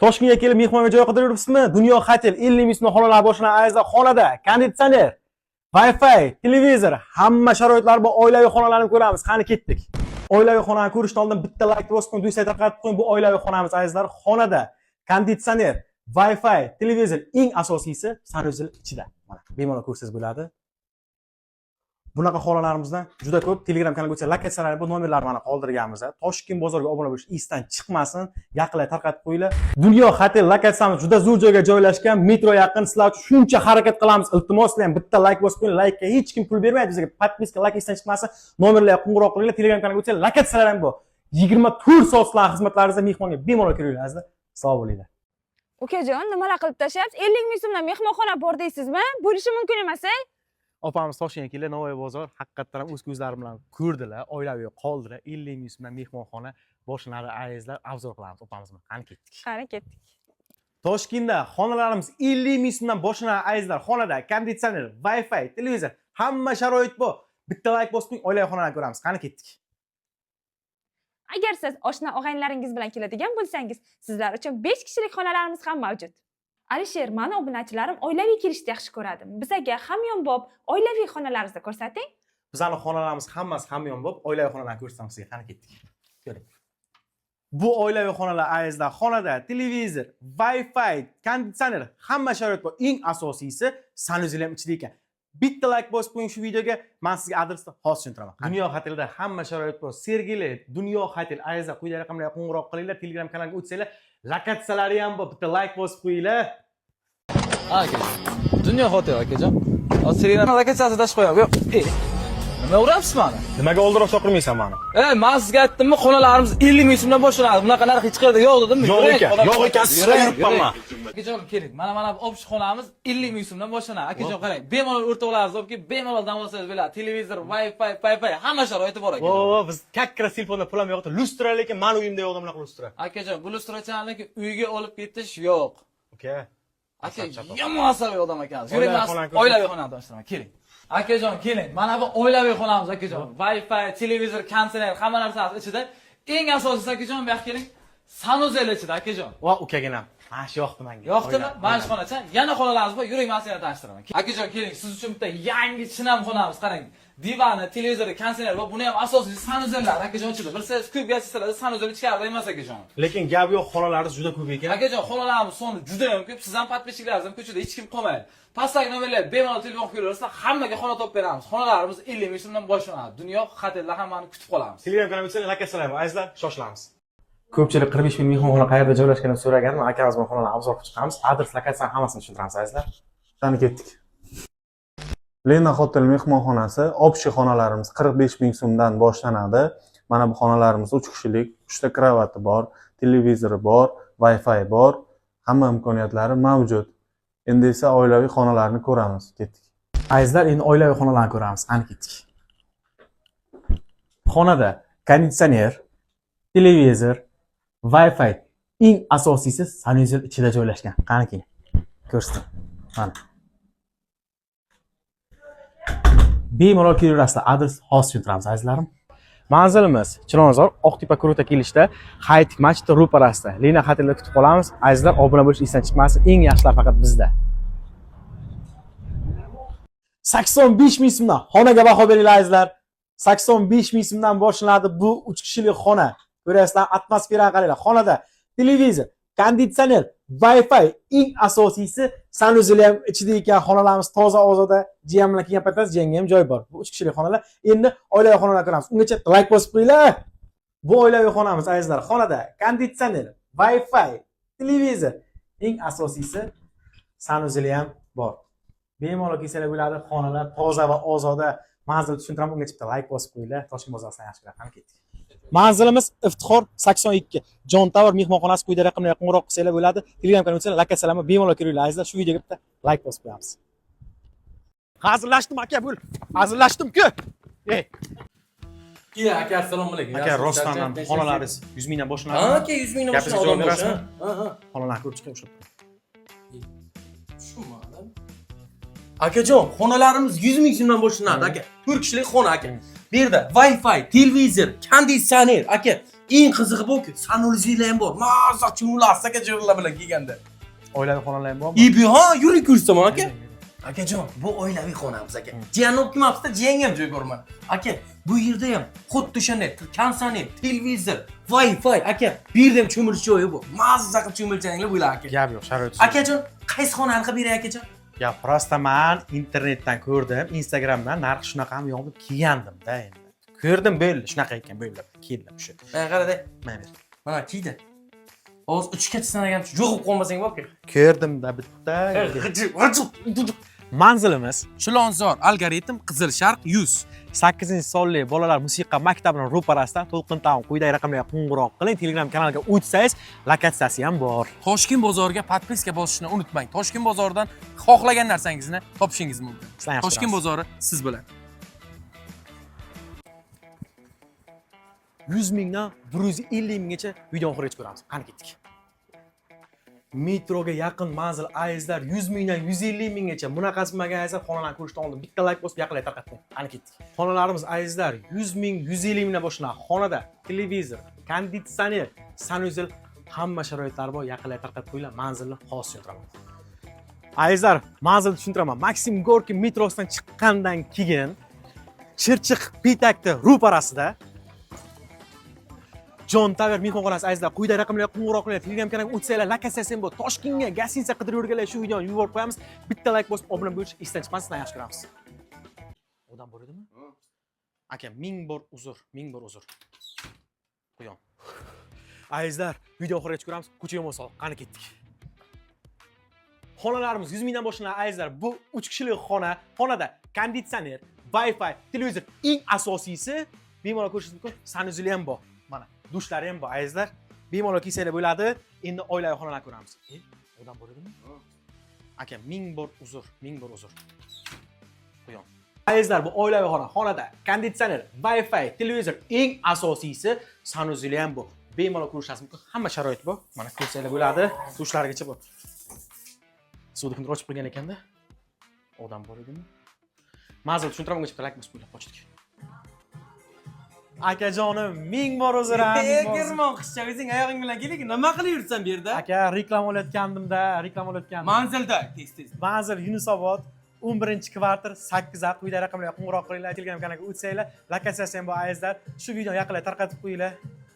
Toshkentga kelib mehmonga joy qidirib yuribsizmi? Dunyo Hotel 50 ming so'mdan xonalar boshlangan arizda xonada konditsioner, Wi-Fi, televizor, hamma sharoitlar bor oilaviy xonalarni ko'ramiz. Qani ketdik. Oilaviy xonani ko'rishdan oldin bitta like bosib qo'ying, do'stlar tarqatib qo'ying. Bu oilaviy xonamiz azizlar. Xonada konditsioner, Wi-Fi, televizor, eng asosiysi sanuzel ichida. Mana bemalol ko'rsangiz bo'ladi. Bunaqa xonalarimizdan juda ko'p. Telegram kanalga o'tsa lokatsiyalar bu nomerlarni mana qoldirganmiz. Toshkent bozoriga obuna bo'lish esdan chiqmasin. Yaqinlar tarqatib qo'yinglar. Dunyo Hotel lokatsiyamiz juda zo'r joyga joylashgan, metro yaqin. Sizlar uchun shuncha harakat qilamiz. Iltimos bilan bitta like bosib qo'ying. Like'ga hech kim pul bermaydi bizga. Podpiska, like esdan chiqmasin. Nomerlarga qo'ng'iroq qilinglar. Telegram kanalga o'tsa lokatsiyalar ham bor. 24 soat sizlar xizmatlaringizda mehmonga bemalol kiringlar. Sog' bo'linglar. Ukajon, nimalar qilib tashyapsiz? 50 ming so'mdan mehmonxona bor deysizmi? Bo'lishi mumkin emas-a? Opamiz Toshkentga keldi, Navoiy bozor, haqiqatan ham o'z ko'zlarim bilan ko'rdilar, oilaviy qoldilar. 50 ming so'mdan mehmonxona boshlanadi, arizlar obzor qilamiz opamiz bilan. Qani ketdik. Qani ketdik. Toshkentda xonalarimiz 50 ming so'mdan boshlanadi, arizlar. Xonada konditsioner, Wi-Fi, televizor, hamma sharoit bor. Bitta like bosib qo'ying, oilaviy xonalarni ko'ramiz. Qani ketdik. Agar siz oshna og'aynilaringiz bilan keladigan bo'lsangiz, sizlar uchun 5 kishilik xonalarimiz ham mavjud. Alisher, meni obunachilarim oilaviy kelishni yaxshi ko'radi. Bizga hamyonbop oilaviy xonalarimizni ko'rsating. Bizning xonalarimiz hammasi hamyonbop, oilaviy xonalarni ko'rsatamiz sizga. Qani ketdik. Ko'ring. Bu oilaviy xonalar arizlar. Xonada televizor, Wi-Fi, konditsioner, hamma sharoit bor. Eng asosiysi sanuzel ham ichida ekan. Bitta like bosib qo'ying shu videoga, men sizga adresni hozir tushuntiraman. Dunyo Hotelda hamma sharoit bor. Sergeli, Dunyo Hotel arizlar quyidagi raqamlarga qo'ng'iroq qilinglar, Telegram kanaliga o'tsanglar, lokatsiyalari ham bor. Bitta like bosib qo'yinglar. Aka, Dunyo Hotel akajon. Hozir Telegram lokatsiyasini tashib qo'yamiz. Nima urapsiz meni? Nimaga oldinroq chaqirmaysan meni? Men sizga aytdimmi, xonalarimiz 50 ming so'mdan boshlanadi. Bunaqa narx hech qayerda yo'q dedimmi? Yo'q ekan, sizga yuribman men. Akajon, keling. Mana bu obsh xonamiz 50 ming so'mdan boshlanadi. Akajon, qarang. Bemalol o'rtoqlaringiz olib kelib, bemalol dam olsangiz bo'ladi. Televizor, Wi-Fi, hamma sharoiti bor ekan. Biz kakkira telefonda pulim yo'qdi. Lustra lekin meni uyimda yo'q bunaqa lustra. Akajon, bu lustrachani lekin uyga olib ketish yo'q. Uka. Aka, yomon asabiy odam ekansiz. Yuring, oilaviy xonani tashlaman. Keling. Akajon, keling. Mana bu oilaviy xonamiz akajon. Wi-Fi, televizor, konditsioner, hamma narsasi ichida. Eng asosiysi akajon, bu yoqqa keling. Sanuzel ichida akajon. Va ukaginam. Mana shu yoqdi menga. Yoqdimi? Mana shu xonacha. Yana xonalarimiz bor. Yuring, men sizga tanishtiraman. Akajon, keling. Siz uchun bitta yangi chinam xonamiz, qarang. Divani, televizori, konditsioner va buni ham asosiy sanuzellar akajon ichida. Bilsangiz, ko'p gazetalarda sanuzel ichkarida emas akajon. Lekin gap yo'q, xonalarimiz juda ko'p ekan. Akajon, xonalarimiz soni juda ham ko'p. Siz ham podpischiklaringiz ham ko'chada hech kim qolmaydi. Pastdagi nomerlarga bemalol telefon qilaversa, hammaga xona topib beramiz. Xonalarimiz 50 ming so'mdan boshlanadi. Dunyo Hotelda hammani kutib qolamiz. Telegram kanalimizga lokatsiyalar bor. Azizlar, shoshilamiz. Ko'pchilik 45 ming mehmonxona qayerda joylashganini so'ragan, akamiz bilan xonalarni obzor qilib chiqamiz. Adres, lokatsiyani hammasini tushuntiramiz, azizlar. Qani ketdik. Lena Hotel mehmonxonasi, obshi xonalarimiz 45 ming so'mdan boshlanadi. Mana bu xonalarimiz 3 kishilik, 3 ta kravati bor, televizori bor, Wi-Fi bor, hamma imkoniyatlari mavjud. Endi esa oilaviy xonalarni ko'ramiz. Ketdik. Azizlar, endi oilaviy xonalarni ko'ramiz. Qani ketdik. Xonada konditsioner, televizor, Wi-Fi, eng asosiysi sanuzel ichida joylashgan. Qani keling. Ko'rsating. Mana. Bemalol kelaverasizlar. Adres hozir tushuntiramiz, azizlarim. Manzilimiz Chilonzor, Oqtepa Kurota kelishda, Haytik masjidi ro'parasida. Lena Hotelda kutib qolamiz. Azizlar, obuna bo'lish esdan chiqmasin. Eng yaxshilar faqat bizda. 85 ming so'mdan xonaga baho beringlar, azizlar. 85 ming so'mdan boshlanadi bu 3 kishilik xona. Ko'rasizlar, atmosferani qaranglar. Xonada televizor, konditsioner, Wi-Fi, eng asosiysi sanuzel ham ichida ekan. Xonalarimiz toza ozoda, jiyam bilan kelgan paytda jiyanga ham joy bor. Bu 3 kishilik xonalar. Endi oilaviy xonalarni ko'ramiz. Ungacha like bosib qo'yinglar. Bu oilaviy xonamiz, azizlar. Xonada konditsioner, Wi-Fi, televizor, eng asosiysi sanuzel ham bor. Bemalol kelsalar bo'ladi. Xonalar toza va ozoda. Manzil tushuntiraman, ungacha bitta like bosib qo'yinglar. Toshkent bozoridan yaxshi bilan ketdik. Manzilimiz Iftixor 82. Jon Tower mehmonxonasi quyida raqamlarga qo'ng'iroq qilsanglar bo'ladi. Telegram kanaliga o'tsanglar, lokatsiyalarni bemalol kiringlar, azizlar. Shu videoga bitta like bosib qo'yamiz. Hazırlaşdım aka, bo'l. Hazırlaşdım-ku. Ey. Aka, assalomu alaykum. Aka, rostdan ham xonalaringiz 100 mingdan boshlanadi. Ha, aka, 100 mingdan boshlanadi. Odam berasizmi? Ha. Xonalarni ko'rib chiqib ushlab. Tushunmadim. Akajon, xonalarimiz 100 ming so'mdan boshlanadi aka. 4 kishilik xona aka. Bu yerda Wi-Fi, televizor, konditsioner aka. eng qizig'i bu-ku, sanuziylar ham bor. Mazza chumlar, akajonlar bilan kelganda. Oilaviy xonalar ham bormi? Ibi ha, yuri ko'rsaman aka. Akajon, bu oilaviy xonamiz aka. Jiyanni olib kelmabsiz-da, jiyanga ham joy ko'raman. Aka, bu yerda ham xuddi o'shanday konsonet, televizor, Wi-Fi aka, bu yerda ham cho'milish joyi bor. Mazza qilib cho'milchanglar bo'lar aka. Gap yo'q, sharoit. Akajon, qaysi xonani qilib beray akajon? Ya, prosta men internetdan ko'rdim, Instagramdan narx shunaqami yo'q deb kelgandim-da endi. Ko'rdim bo'ldi, shunaqa ekan bo'ldi. Keldim shu. Qarada. Mana ber. Mana kiydi. Hozir 3 ga sanagan yo'qib qolmasang bo'pti. Ko'rdim-da bitta. Manzilimiz Chilonzor algoritm Qizil Sharq 100. 8-sonli bolalar musiqa maktabining ro'parasida To'lqin Town quyidagi raqamlarga qo'ng'iroq qiling. Telegram kanaliga o'tsangiz, lokatsiyasi ham bor. Toshkent bozoriga podpiska bosishni unutmang. Toshkent bozoridan xohlagan narsangizni topishingiz mumkin. Sizlar yaxshi Toshkent ko'rasiz. bozori siz bilan. 100 mingdan 150 minggacha video oxirigacha ko'ramiz. Qani ketdik. Metroga yaqin manzil aizlar 100 mingdan 150 minggacha bunaqasi bo'lmagan aizlar xonalarni ko'rishni oldim. Bitta like bosib yaqinlay tarqatdim. Qani ketdik. Xonalarimiz aizlar 100 ming, 150 mingdan boshlanadi. Xonada televizor, konditsioner, sanuzel hamma sharoitlari bor. Yaqinlay tarqatib qo'yinglar, manzilni xos tushuntiraman. Aizlar, manzilni tushuntiraman. Maksim Gorki metrosidan chiqqandan keyin Chirchiq Pitakda ro'parasida John Tower mehmonxonasi aizlar quyidagi raqamlarga qo'ng'iroq qiling. Telegram kanaliga o'tsanglar, lokatsiyasi ham bor. Toshkentga gostinitsa qidirib yurganlar shu videoni yuborib qo'yamiz. Bitta like bosib obuna bo'lishni esdan chiqmasin, sizlarni yaxshi ko'ramiz. Odam bor edimi? Aka, ming bor uzr. Qo'yon. Aizlar, video oxirigacha ko'ramiz. Ko'cha yomon sol. Qani ketdik. Xonalarimiz 100 mingdan boshlanadi aizlar. Bu 3 kishilik xona. Xonada konditsioner, Wi-Fi, televizor, eng asosiysi bemalol ko'rishingiz mumkin. Sanuzeli ham bor. Mana dushlari ham bor aizlar. Bemalol kiysanglar bo'ladi. Endi oilaviy xonalarni ko'ramiz. Odam bor edimi? Aka, ming bor uzr. Qo'yon. Aizlar, bu oilaviy xona. Xonada konditsioner, Wi-Fi, televizor, eng asosiysi sanuzeli ham bor. Bemalol ko'rishingiz mumkin. Hamma sharoit bor. Mana ko'rsanglar bo'ladi. Dushlarigacha bor. Suvni kimdir ochib qo'ygan ekanda. Odam bor edimi? Ma'zur tushuntiramoqchi like bosib qo'yib qochdik. Akajonim, ming bor uzr. Girmon qizcha o'zing oyog'ing bilan keling, nima qilib yursan bu yerda? Aka, reklama olayotgandim-da. Manzilda, tez. Manzil Yunusobod 11-kvartir 8A quyidagi raqamlarga qo'ng'iroq qilinglar. Telegram kanaliga o'tsanglar, lokatsiyasi ham bor aizlar. Shu videoni yaqinlay tarqatib qo'yinglar.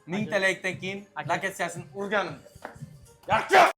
1000 ta likedan keyin lokatsiyasini o'rganin. Yaxshi.